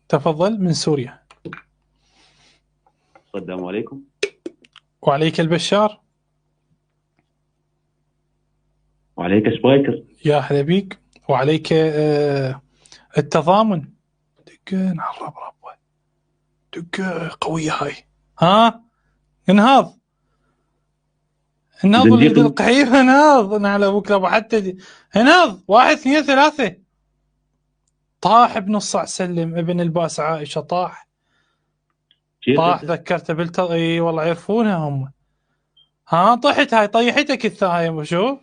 تفضل من سوريا. السلام عليكم. وعليك البشار. وعليك سبايكر. يا هلا بيك. وعليك التضامن. دقة نعرب ربه، دقة قوية هاي. ها انهض، انهض وليد زنديق. القحيف، انهض نعل ابوك لابو حتى انهض. 1 2 3. طاح بنص ساعة سلم ابن الباس عائشة، طاح طاح. شيخته. ذكرته اي والله يعرفونها هم. ها طحت هاي، طيحتك الثاهي. شوف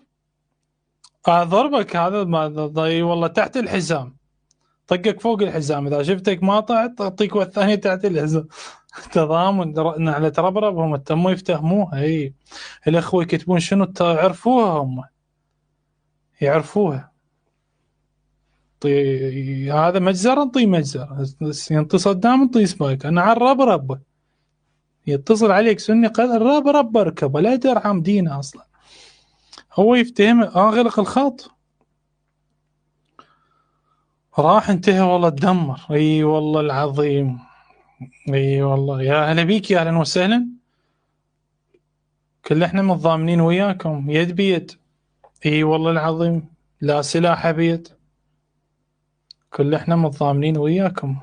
ضربك هذا ما ضي والله تحت الحزام، طقك فوق الحزام. اذا شفتك ما طعت اعطيك والثانيه تحت الحزام. تضامن على تربرب. هم تموا يفتهموها. اي الاخوه يكتبون شنو يعرفوها، هم يعرفوها. هذا مجزره نطي مجزره، ينطي صدام نطي سبايك. انا على الربرب يتصل عليك سني قال الربرب اركب، لا ترحم دينه اصلا. هو يفتهم اغلق الخط، راح انتهى والله تدمر. اي والله العظيم. اي والله. يا هلا بيك، يا اهلا وسهلا. كل احنا متضامنين وياكم يد بيد. اي والله العظيم، لا سلاح بيد. كل احنا متضامنين وياكم.